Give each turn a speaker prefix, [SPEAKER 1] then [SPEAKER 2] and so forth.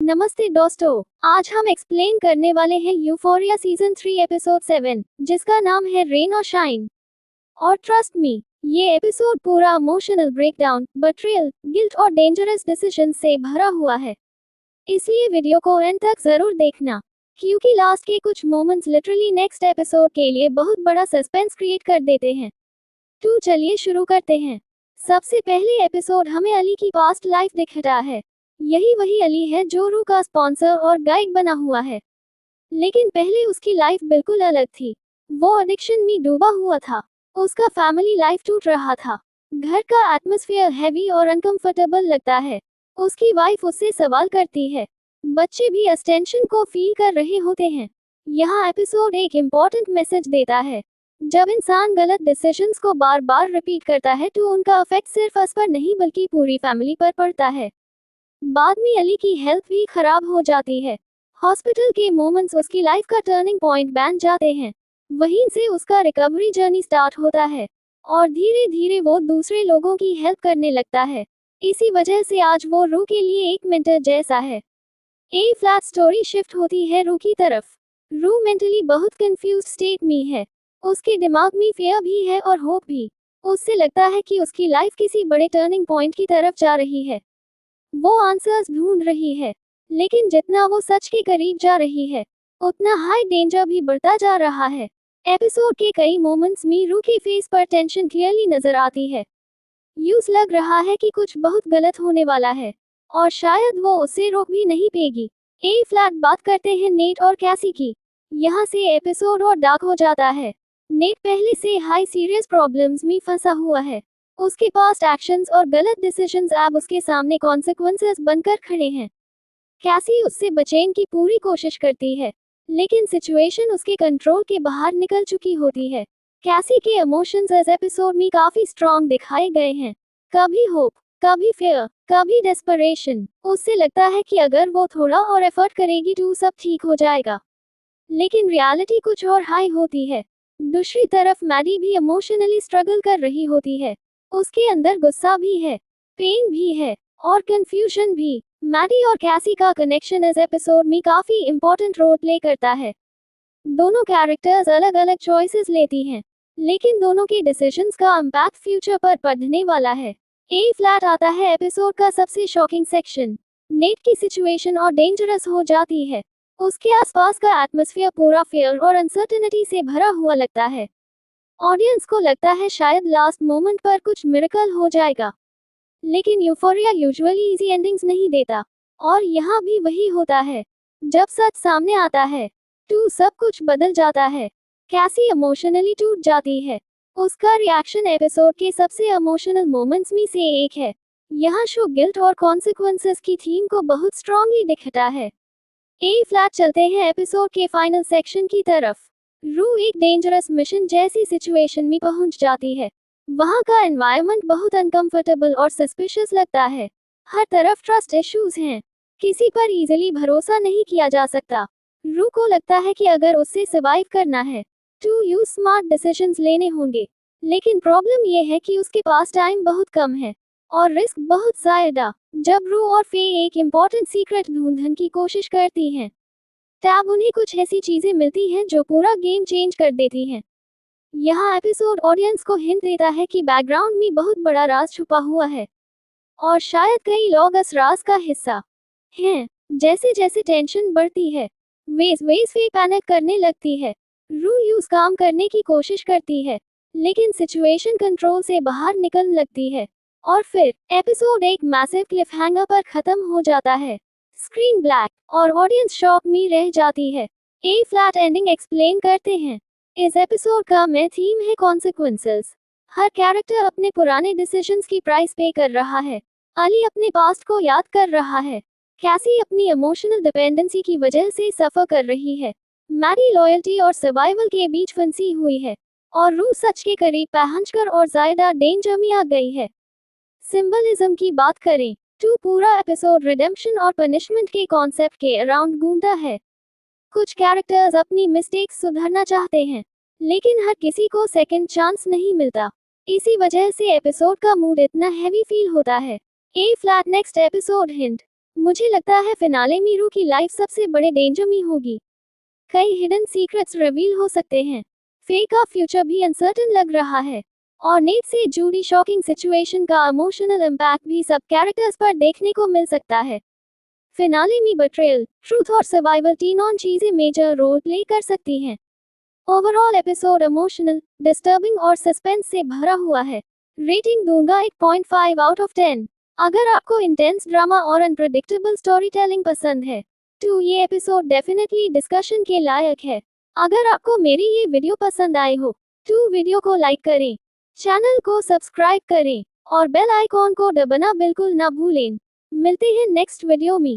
[SPEAKER 1] नमस्ते दोस्तों, आज हम एक्सप्लेन करने वाले हैं यूफोरिया सीजन 3 एपिसोड 7, जिसका नाम है रेन और शाइन। और ट्रस्ट मी, ये एपिसोड पूरा इमोशनल ब्रेकडाउन, बिट्रियल, गिल्ट और डेंजरस डिसीजन से भरा हुआ है। इसलिए वीडियो को एंड तक जरूर देखना, क्योंकि लास्ट के कुछ मोमेंट्स लिटरली नेक्स्ट एपिसोड के लिए बहुत बड़ा सस्पेंस क्रिएट कर देते हैं। तो चलिए शुरू करते हैं। सबसे पहले एपिसोड हमें अली की पास्ट लाइफ दिखाता है। यही वही अली है जो रू का स्पॉन्सर और गाइड बना हुआ है, लेकिन पहले उसकी लाइफ बिल्कुल अलग थी। वो एडिक्शन में डूबा हुआ था। उसका फैमिली लाइफ टूट रहा था। घर का एटमॉस्फेयर हैवी और अनकंफर्टेबल लगता है। उसकी वाइफ उससे सवाल करती है। बच्चे भी इस टेंशन को फील कर रहे होते हैं। यहाँ एपिसोड एक इम्पोर्टेंट मैसेज देता है। जब इंसान गलत डिसीजंस को बार बार रिपीट करता है तो उनका इफेक्ट सिर्फ उस पर नहीं बल्कि पूरी फैमिली पर पड़ता है। बाद में अली की हेल्थ भी खराब हो जाती है। हॉस्पिटल के मोमेंट्स उसकी लाइफ का टर्निंग पॉइंट बन जाते हैं। वहीं से उसका रिकवरी जर्नी स्टार्ट होता है और धीरे धीरे वो दूसरे लोगों की हेल्प करने लगता है। इसी वजह से आज वो रू के लिए एक मेंटर जैसा है। ए फ्लैट स्टोरी शिफ्ट होती है रू की तरफ। रू मेंटली बहुत कंफ्यूज स्टेट में है। उसके दिमाग में फियर भी है और होप भी। उससे लगता है कि उसकी लाइफ किसी बड़े टर्निंग पॉइंट की तरफ जा रही है। वो आंसर्स ढूंढ रही है, लेकिन जितना वो सच के करीब जा रही है, उतना हाई डेंजर भी बढ़ता जा रहा है। एपिसोड के कई मोमेंट्स में रू के फेस पर टेंशन क्लियरली नजर आती है। यूज लग रहा है कि कुछ बहुत गलत होने वाला है और शायद वो उसे रोक भी नहीं पाएगी। ए फ्लैट बात करते हैं नेट और कैसी की। यहाँ से एपिसोड और डार्क हो जाता है। नेट पहले से हाई सीरियस प्रॉब्लम्स में फंसा हुआ है। उसके पास्ट एक्शंस और गलत डिसीजंस अब उसके सामने कॉन्सिक्वेंसेस बनकर खड़े हैं। कैसी उससे बचने की पूरी कोशिश करती है, लेकिन सिचुएशन उसके कंट्रोल के बाहर निकल चुकी होती है। कैसी के इमोशंस इस एपिसोड में काफी स्ट्रॉन्ग दिखाए गए हैं। कभी होप, कभी फियर, कभी डेस्परेशन। उससे लगता है कि अगर वो थोड़ा और एफर्ट करेगी तो सब ठीक हो जाएगा, लेकिन रियलिटी कुछ और हाई होती है। दूसरी तरफ मैडी भी इमोशनली स्ट्रगल कर रही होती है। उसके अंदर गुस्सा भी है, पेन भी है और कंफ्यूजन भी। मैडी और कैसी का कनेक्शन इस एपिसोड में काफी इंपॉर्टेंट रोल प्ले करता है। दोनों कैरेक्टर्स अलग अलग चॉइसेस लेती हैं, लेकिन दोनों के डिसीजंस का इम्पैक्ट फ्यूचर पर पड़ने वाला है। ए फ्लैट आता है एपिसोड का सबसे शॉकिंग सेक्शन। नेट की सिचुएशन और डेंजरस हो जाती है। उसके आसपास का एटमॉस्फेयर पूरा फियर और अनसर्टेनिटी से भरा हुआ लगता है। ऑडियंस को लगता है शायद लास्ट मोमेंट पर कुछ मिरेकल हो जाएगा, लेकिन यूफोरिया यूजुअली इजी एंडिंग्स नहीं देता। और यहाँ भी वही होता है। जब सच सामने आता है तो सब कुछ बदल जाता है। कैसी इमोशनली टूट जाती है। उसका रिएक्शन एपिसोड के सबसे इमोशनल मोमेंट्स में से एक है। यहाँ शो गिल्ट और कॉन्सिक्वेंसेस की थीम को बहुत स्ट्रांगली दिखता है। ए फ्लैट चलते हैं एपिसोड के फाइनल सेक्शन की तरफ। रू एक डेंजरस मिशन जैसी सिचुएशन में पहुंच जाती है। वहां का एनवायरनमेंट बहुत अनकंफर्टेबल और सस्पिशियस लगता है। हर तरफ ट्रस्ट इश्यूज हैं। किसी पर इजीली भरोसा नहीं किया जा सकता। रू को लगता है कि अगर उससे सर्वाइव करना है तो यूज स्मार्ट डिसीजंस लेने होंगे, लेकिन प्रॉब्लम यह है कि उसके पास टाइम बहुत कम है और रिस्क बहुत ज्यादा। जब रू और फे एक इम्पोर्टेंट सीक्रेट ढूंढने की कोशिश करती हैं, तब उन्हें कुछ ऐसी चीजें मिलती हैं जो पूरा गेम चेंज कर देती हैं। यहाँ एपिसोड ऑडियंस को हिंट देता है कि बैकग्राउंड में बहुत बड़ा राज छुपा हुआ है और शायद कई लोग इस राज का हिस्सा हैं। जैसे जैसे टेंशन बढ़ती है, वेज पैनिक करने लगती है। रू यूज काम करने की कोशिश करती है, लेकिन सिचुएशन कंट्रोल से बाहर निकलने लगती है और फिर एपिसोड एक मैसिव क्लिफहैंगर पर खत्म हो जाता है। स्क्रीन ब्लैक और ऑडियंस शॉक में रह जाती है। ए फ्लैट एंडिंग एक्सप्लेन करते हैं। इस एपिसोड का मेन थीम है कॉन्सिक्वेंसेस। हर कैरेक्टर अपने पुराने डिसीजंस की प्राइस पे कर रहा है। अली अपने पास्ट को याद कर रहा है। कैसी अपनी इमोशनल डिपेंडेंसी की वजह से सफर कर रही है। मैडी लॉयल्टी और सर्वाइवल के बीच फंसी हुई है और रू सच के करीब पहुंचकर और ज्यादा डेंजर में आ गई है। सिंबलिज्म की बात करें तो पूरा एपिसोड रिडेम्पशन और पनिशमेंट के कॉन्सेप्ट के अराउंड घूमता है। कुछ कैरेक्टर्स अपनी मिस्टेक्स सुधारना चाहते हैं, लेकिन हर किसी को सेकंड चांस नहीं मिलता। इसी वजह से एपिसोड का मूड इतना हैवी फील होता है। ए फ्लैट नेक्स्ट एपिसोड हिंट। मुझे लगता है फिनाले मीरू की लाइफ सबसे बड़े डेंजर में होगी। कई हिडन सीक्रेट्स रिवील हो सकते हैं। फे का फ्यूचर भी अनसर्टन लग रहा है। और नेट से जुड़ी शॉकिंग सिचुएशन का इमोशनल इम्पैक्ट भी सब कैरेक्टर्स पर देखने को मिल सकता है। फिनाले में बेट्रेयल, ट्रूथ और सर्वाइवल तीनों चीजें मेजर रोल प्ले कर सकती हैं। ओवरऑल एपिसोड इमोशनल, डिस्टर्बिंग और सस्पेंस से भरा हुआ है। रेटिंग दूंगा 8.5 आउट ऑफ 10। अगर आपको इंटेंस ड्रामा और अनप्रेडिक्टेबल स्टोरी टेलिंग पसंद है तो ये एपिसोड डेफिनेटली डिस्कशन के लायक है। अगर आपको मेरी ये वीडियो पसंद आई हो तो वीडियो को लाइक करें, चैनल को सब्सक्राइब करें और बेल आइकॉन को दबाना बिल्कुल ना भूलें। मिलते हैं नेक्स्ट वीडियो में।